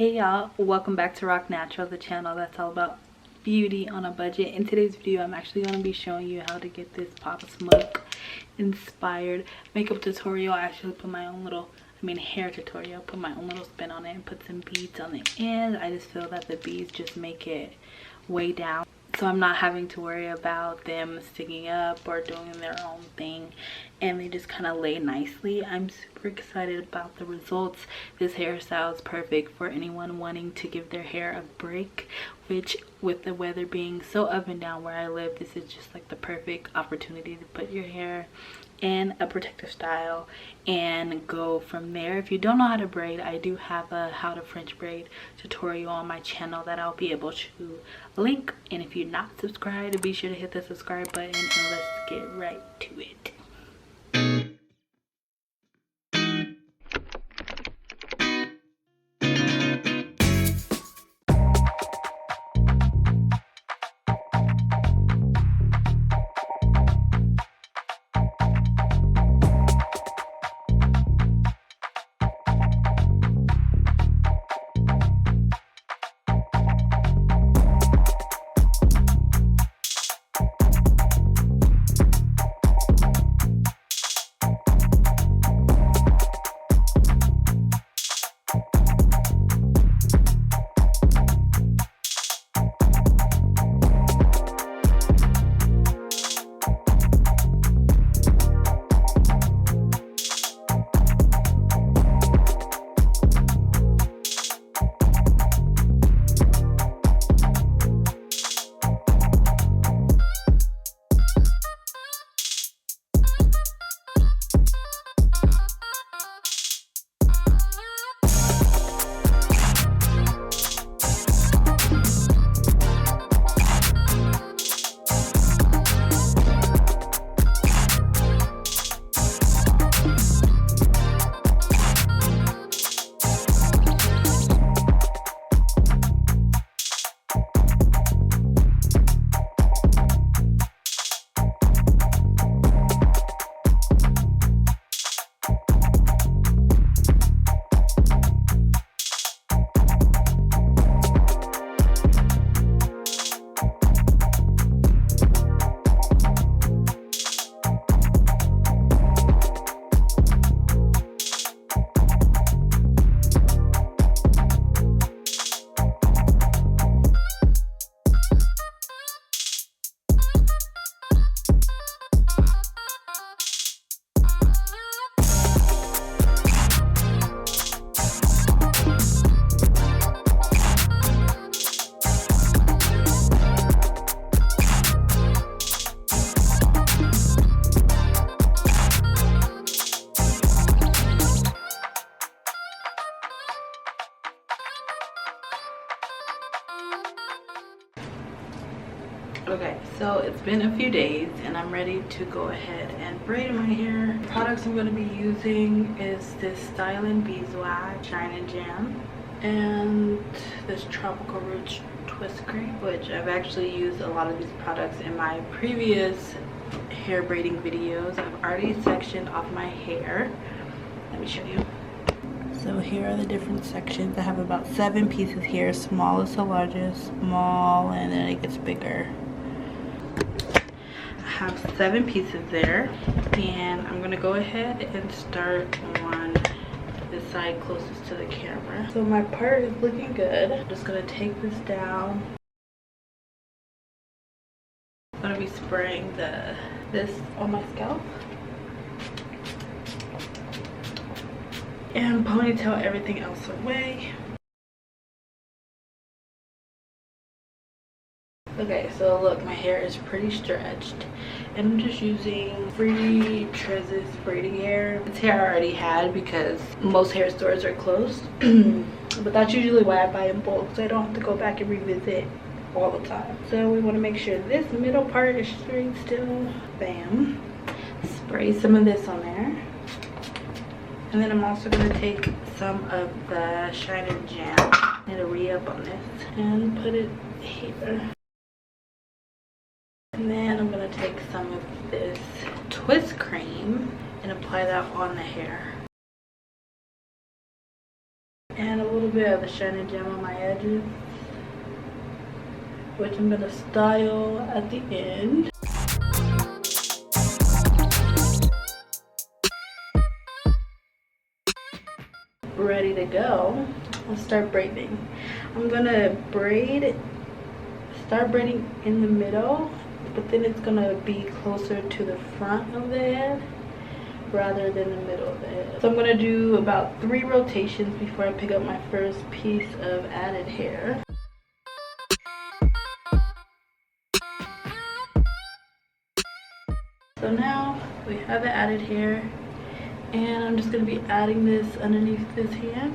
Hey y'all, welcome back to Rock Natural, the channel that's all about beauty on a budget. In today's video, I'm actually going to be showing you how to get this Pop Smoke inspired makeup tutorial. I actually put my own little, hair tutorial, put my own little spin on it and put some beads on the end. I just feel that the beads just make it way down, so I'm not having to worry about them sticking up or doing their own thing, and they just kind of lay nicely. I'm super excited about the results. This hairstyle is perfect for anyone wanting to give their hair a break, which with the weather being so up and down where I live, this is just like the perfect opportunity to put your hair in a protective style and go from there. If you don't know how to braid, I do have a how to French braid tutorial on my channel that I'll be able to link, and if you're not subscribed, be sure to hit the subscribe button and let's get right to it. Okay, so it's been a few days and I'm ready to go ahead and braid my hair. The products I'm going to be using is this Styling Beeswax Shine and Jam and this Tropical Roots Twist Cream, which I've actually used a lot of these products in my previous hair braiding videos. I've already sectioned off my hair. Let me show you. So here are the different sections. I have about 7 pieces here, smallest to largest, small, and then it gets bigger. I have 7 pieces there, and I'm gonna go ahead and start on the side closest to the camera. So my part is looking good. I'm just gonna take this down. I'm gonna be spraying this on my scalp and ponytail everything else away. Okay, so look, my hair is pretty stretched, and I'm just using Free Trez's braiding hair. This hair I already had because most hair stores are closed, but that's usually why I buy in bulk, so I don't have to go back and revisit all the time. So we want to make sure this middle part is straight still. Bam. Spray some of this on there. And then I'm also going to take some of the Shine and Jam and a re-up on this and put it here. And then I'm going to take some of this twist cream and apply that on the hair. and a little bit of the shiny gem on my edges, which I'm gonna style at the end. Ready to go. Let's start braiding. I'm gonna start braiding in the middle, but then it's gonna be closer to the front of the head rather than the middle of the head. So I'm gonna do about 3 rotations before I pick up my first piece of added hair. So now we have the added hair, and I'm just gonna be adding this underneath this hand.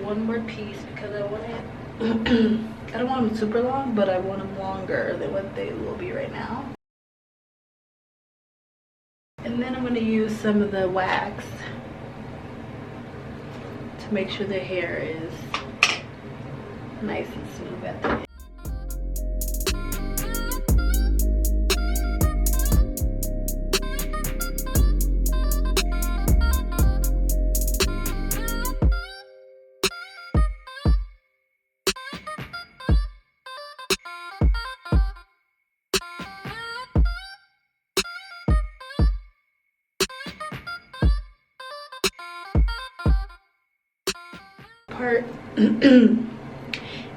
One more piece because I want it I don't want them super long, but I want them longer than what they will be right now. And then I'm going to use some of the wax to make sure the hair is nice and smooth at the end. Part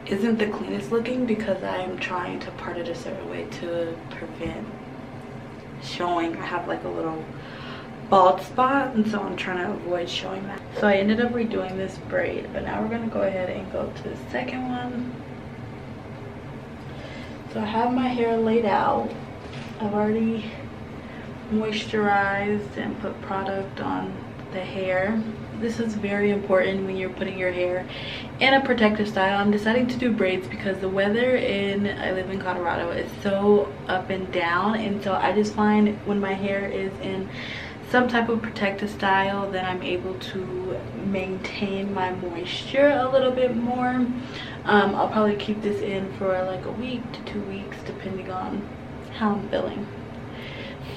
isn't the cleanest looking because I'm trying to part it a certain way to prevent showing. I have like a little bald spot, and so I'm trying to avoid showing that. So I ended up redoing this braid, but now we're going to go ahead and go to the second one. So I have my hair laid out. I've already moisturized and put product on the hair. This is very important when you're putting your hair in a protective style. I'm deciding to do braids because the weather I live in Colorado, is so up and down, and so I just find when my hair is in some type of protective style, then I'm able to maintain my moisture a little bit more. I'll probably keep this in for like a week to 2 weeks depending on how I'm feeling.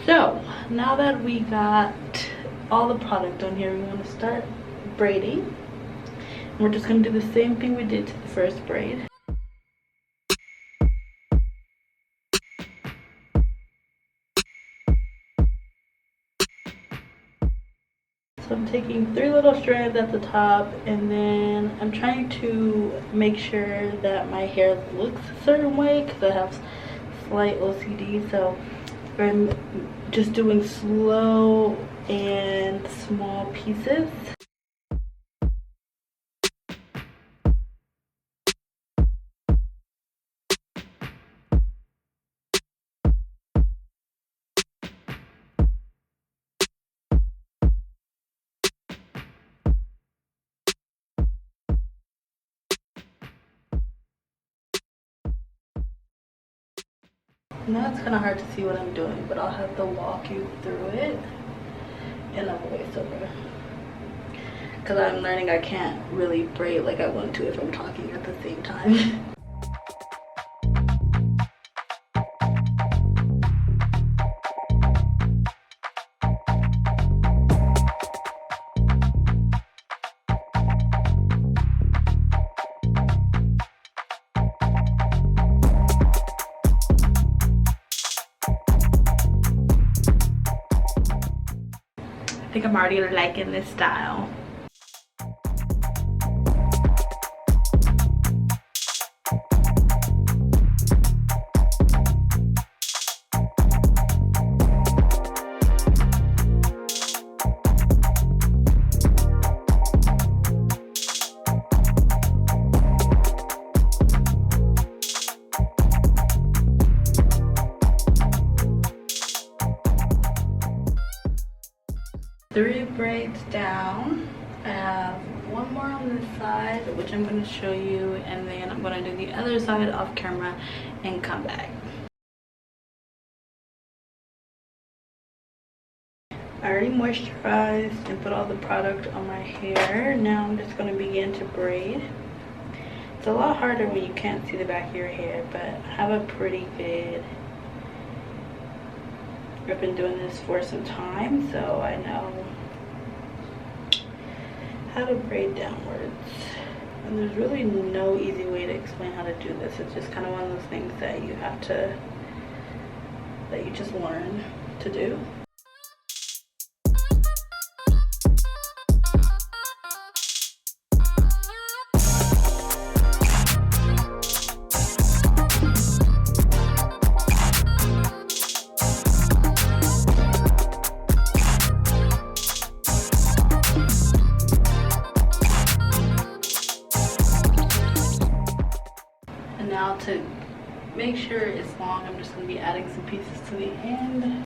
So now that we got all the product on here, we want to start braiding. And we're just going to do the same thing we did to the first braid. So I'm taking 3 little strands at the top, and then I'm trying to make sure that my hair looks a certain way because I have slight OCD. So I'm just doing slow and small pieces. Now it's kind of hard to see what I'm doing, but I'll have to walk you through it in a voiceover because I'm learning I can't really braid like I want to if I'm talking at the same time. I think I'm already liking this style. Three braids down. I have one more on this side, which I'm going to show you, and then I'm going to do the other side off camera and come back. I already moisturized and put all the product on my hair. Now I'm just going to begin to braid. It's a lot harder when you can't see the back of your hair, but I have a pretty good... I've been doing this for some time, so I know how to braid downwards. And there's really no easy way to explain how to do this. It's just kind of one of those things that you have to, that you just learn to do. Now to make sure it's long, I'm just going to be adding some pieces to the end.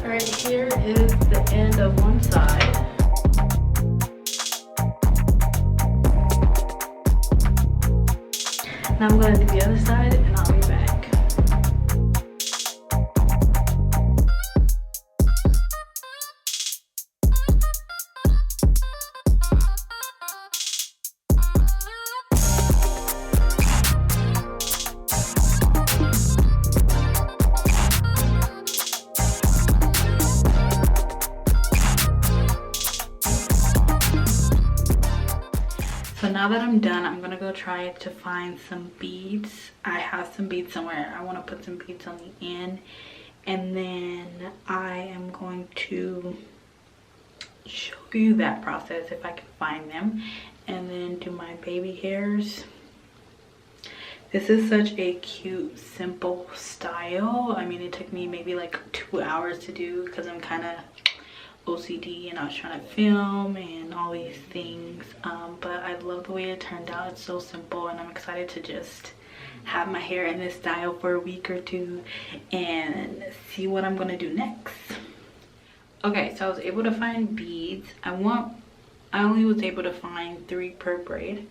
Alright, here is the end of one side. Now I'm going to do the other side and I'll be back. So now that I'm done, I'm gonna go try to find some beads. I have some beads somewhere. I want to put some beads on the end, and then I am going to show you that process if I can find them, and then do my baby hairs. This is such a cute, simple style. I mean, it took me maybe like 2 hours to do because I'm kind of OCD and I was trying to film and all these things, but I love the way it turned out. It's so simple, and I'm excited to just have my hair in this style for a week or two and see what I'm gonna do next. Okay, so I was able to find beads. I only was able to find 3 per braid.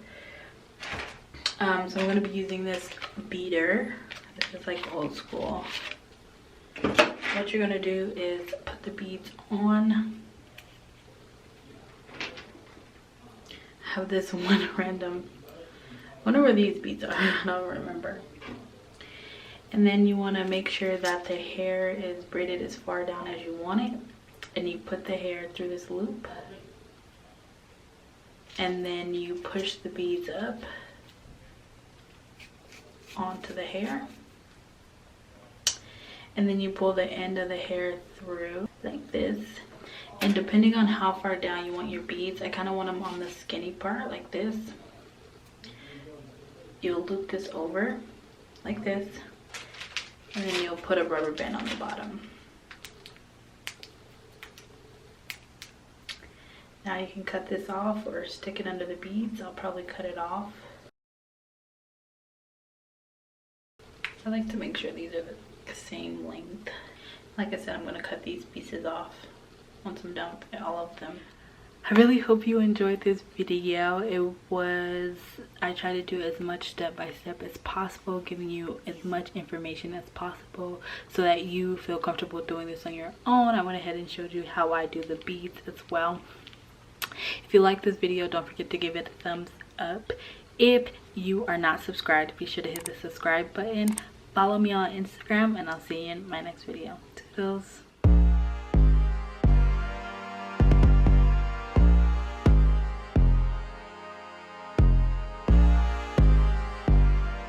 So I'm gonna be using this beater. This is like old school. What you're gonna do is put the beads on. I have this one random, I wonder where these beads are. I don't remember. And then you want to make sure that the hair is braided as far down as you want it, and you put the hair through this loop, and then you push the beads up onto the hair. And then you pull the end of the hair through like this. And depending on how far down you want your beads, I kind of want them on the skinny part like this. You'll loop this over like this, and then you'll put a rubber band on the bottom. Now you can cut this off or stick it under the beads. I'll probably cut it off. I like to make sure these are the same length. Like I said, I'm going to cut these pieces off once I'm done with all of them. I really hope you enjoyed this video. I tried to do as much step by step as possible, giving you as much information as possible so that you feel comfortable doing this on your own. I went ahead and showed you how I do the beads as well. If you like this video, don't forget to give it a thumbs up. If you are not subscribed, be sure to hit the subscribe button. Follow me on Instagram, and I'll see you in my next video. Toodles.